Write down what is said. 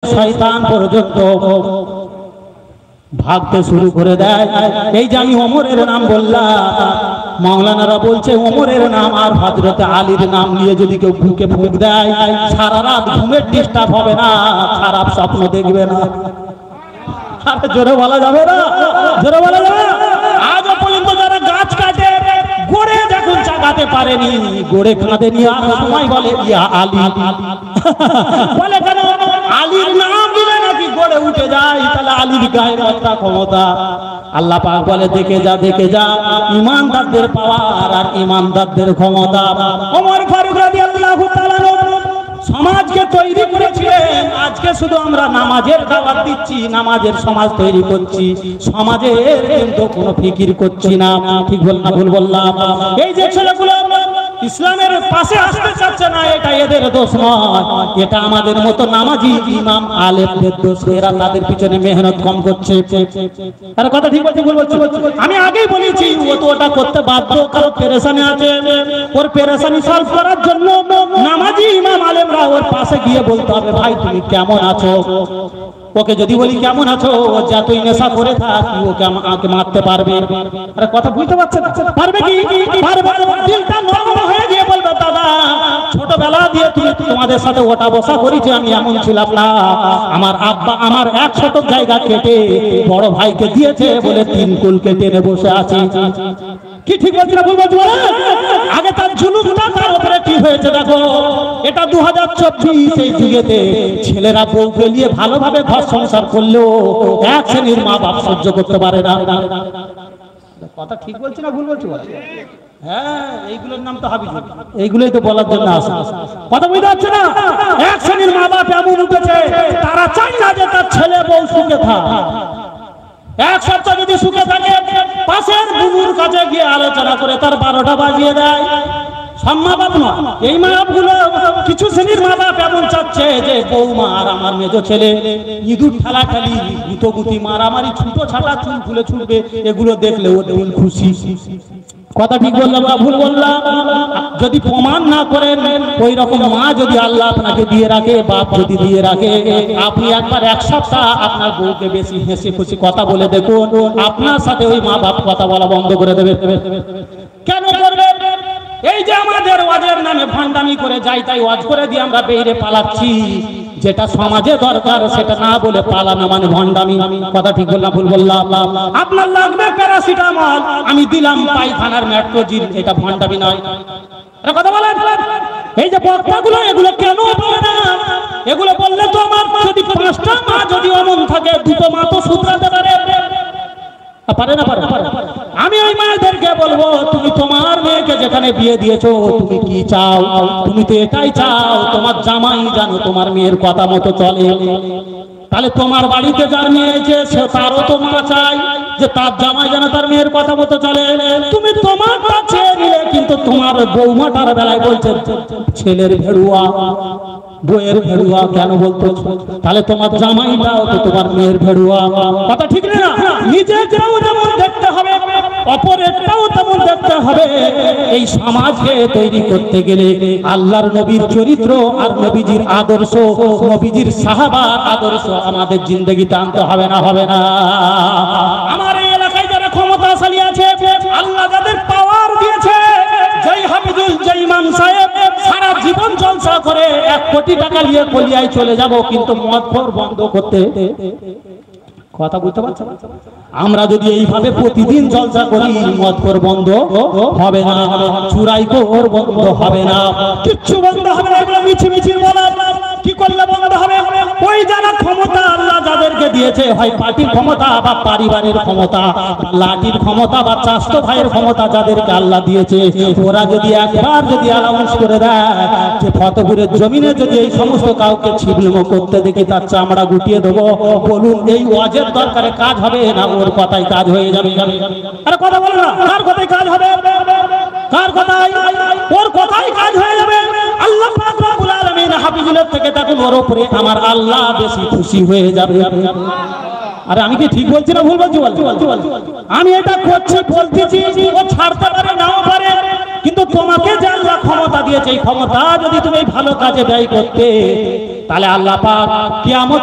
শয়তান পর্যন্ত ভাগতে শুরু করে দেয়। এই যে আমি ওমরের নাম বললাম, মাওলানারা বলছে ওমরের নাম আর হযরত আলীর নাম নিয়ে যদি কেউ বুকে ফুঁক দেয়, সারা রাত ঘুমের ডিস্টার্ব হবে না, খারাপ স্বপ্ন দেখবে না। আরে জোরে বলা যাবে না, জোরে বলা যাবে না। আজ পর্যন্ত যারা গাছ কাটে গড়ে যখন চাগাতে পারেনি, গড়ে কাঁদেনি, আর সময় বলে ইয়া আলী বলে কেন? আলীর নাম দিলে নাকি গড়ে উঠে যায়, তাহলে আলীর গায়ে কতটা ক্ষমতা। আল্লাহ পাক বলে দেখে যা, দেখে যা ঈমানদারদের পাওয়ার আর ঈমানদারদের ক্ষমতা। ওমর ফারুক রাদিয়াল্লাহু তাআলা সমাজকে তৈরি করেছিলেন। আজকে শুধু আমরা নামাজের দাওয়াত দিচ্ছি, নামাজের সমাজ তৈরি করছি, সমাজের কিন্তু কোনো ফিকির করছি না। ঠিক বল না ভুল বললাম? এই যে ছেলেগুলো ইসলামের পাশে আসতে চাচ্ছে না, এটা এদের দোষ নয়, এটা আমাদের মতো নামাজি ইমাম আলেমদের দোষ। এরা তাদের পিছনে মেহনত কম করছে। আরে কথা ঠিক বলছি ভুল বলছি? আমি আগেই বলেছি ও তো ওটা করতে বাধ্য, কারণ পেরেশানি আছে। ওর পেরেশানি সলভ করার জন্য নামাজি ইমাম আলেমরা ওর পাশে গিয়ে বলতে হবে ভাই তুমি কেমন আছো। ওকে যদি বলি কেমন আছো, যা তুই নেশা করে থাক, ওকে আমাকে মারতে পারবে? আরে কথা বুঝতে পারছেন? পারবে কি? পারবে। দিলটা নরম হয়ে গিয়ে বলবে দাদা ছোটবেলা দিয়ে তোমাদের সাথে ওটা বসা করেছি, আমি এমন ছিলাম না। আমার আব্বা আমার 1 শতক জায়গা কেটে বড় ভাইকে দিয়েছে বলে 3 কুল কেটে এনে বসে আছি। কি ঠিক বলছি না ভুল বলছি? আগে তার জুলুমটা তার উপরে কি হয়েছে দেখো। এটা 2024 এই যুগেতে ছেলেরা বউকে নিয়ে ভালোভাবে ঘর সংসার করলেও এক শ্রেণীর মা বাপ সহ্য করতে পারে না। কথা ঠিক বলছি না ভুল বলছি? হ্যাঁ, এইগুলোর নাম তো হাবিজ, এইগুলোই তো বলার জন্য আসে। কথা বুঝতে পারছে না? এক শ্রেণীর মা বাপ এমন উঠেছে, তারা চায় না যে তার ছেলে বউ সুখে থাকে। এক সপ্তাহ যদি সুখে থাকে, পাশের বুনুর কাছে গিয়ে আলোচনা করে তার 12টা বাজিয়ে দেয়। সব মা বাপ নয়, এই মা বাপগুলো কিছু শ্রেণীর মা বাপ এমন চাচ্ছে যে বৌমা আর আমার মেজো ছেলে ইঁদুর ঠেলাঠালি, গুতোগুতি, মারামারি, ছুটো ছাটা, চুল খুলে ছুটবে, এগুলো দেখলে ও দিন খুশি। কথা ঠিক বললাম না ভুল বললাম? যদি প্রমাণ না করেন, ওই রকম মা যদি আল্লাহ আপনাকে দিয়ে রাখে, বাপ যদি দিয়ে রাখে, আপনি একবার 1 সপ্তাহ আপনার বউকে বেশি হেসে খুশি কথা বলে দেখুন, আপনার সাথে ওই মা বাপ কথা বলা বন্ধ করে দেবে। কেন করবে? এই যে আমাদের ওয়াজের নামে ভান্ডামি করে যাই তাই ওয়াজ করে দিয়ে আমরা বেরিয়ে পালাচ্ছি, যেটা সমাজে দরকার সেটা না বলে পালানো মানে ভন্ডামি। কথা ঠিক বললাম ভুল বললাম? আপনার লাগবে প্যারাসিটামল, আমি দিলাম পায়খানার মেট্রোজিন, এটা ভন্ডামি নয়? কথা বলেন। এই যে বক্তাগুলো এগুলো কেন বলে না? এগুলো বললে তো আমার যদি 5টা মা যদি অমন থাকে, 2টো মা তো শুধরাতে পারে না? পারে। আমি ওই মায়েদেরকে বলবো তুমি তোমার মেয়েকে যেখানে বিয়ে দিয়েছো তুমি কি চাও? তুমি তো এটাই চাও তোমার জামাই জানো তোমার মেয়ের কথা মতো চলে। তাহলে তোমার বাড়িতে যার মেয়ে এসেছে সে তারও তো মা চাই যে তার জামাই যেন তার মেয়ের কথা মতো চলে। তুমি তোমারটা ছেড়ে দিলে, কিন্তু তোমার বৌমাটার বেলায় বলছে ছেলের ভেড়ুয়া, বইয়ের ভেড়ুয়া কেন বলতো? তাহলে তোমার জামাইটাও তো তোমার মেয়ের ভেড়ুয়া। কথা ঠিক না? নিজেকেও যেমন দেখতে হবে, অপরেরটাও তেমন দেখতে হবে। এই সমাজকে তৈরি করতে গেলে আল্লাহর নবীর চরিত্র আর নবীজির আদর্শ, নবীজির সাহাবার আদর্শ আমাদের জিন্দগিতে আনতে হবে না? হবে না? আমার এই এলাকায় যারা ক্ষমতাশালী আছে, আল্লাহ যাদের পাওয়ার দিয়েছে, জয় হাফিজুল জয় ইমাম সাহেব সারা জীবন জলসা করে 1 কোটি টাকা নিয়ে কলিয়ায় চলে যাব, কিন্তু মদখোর বন্ধ করতে। কথা বুঝতে পারছেন? আমরা যদি এইভাবে প্রতিদিন জলসা করি, মদখোর বন্ধ হবে না, চুরাইখোর বন্ধ হবে না, কিচ্ছু বন্ধ হবে না। এগুলো মিছিমিছি বলা কি করলে বন্ধ হবে? ওই যারা ক্ষমতা আল্লাহ যাদেরকে দিয়েছে, হয় পার্টির ক্ষমতা বা পরিবারের ক্ষমতা, লাঠির ক্ষমতা বা চাস্ত ভাইয়ের ক্ষমতা যাদেরকে আল্লাহ দিয়েছে, ওরা যদি একবার যদি অ্যানাউন্স করে দেয় যে ফতেপুরের জমিনে যদি এই সমস্ত কাউকে ছিবলমো করতে দেখি তার চামড়া গুটিয়ে দেবো, বলুন এই ওয়াজের দরকারে কাজ হবে না ওর কথাই কাজ হয়ে যাবে? আরে কথা বলো না, কার কথাই কাজ হবে? কার কথাই? ওর কথাই কাজ হয়ে যাবে। আল্লাহ পাক রব্বুল আলামিন হাফিজুলের থেকে দেখুন ওর উপরে আমার আল্লাহ বেশি খুশি হয়ে যাবে। আরে আমি কি ঠিক বলছি না ভুল বলছি? আমি এটা করছি বলতেছি, ও ছাড়তে পারে নাও পারে, কিন্তু তোমাকে যে আল্লাহ ক্ষমতা দিয়েছে এই ক্ষমতা যদি তুমি ভালো কাজে ব্যয় করতে তাহলে আল্লাহ পাক কিয়ামত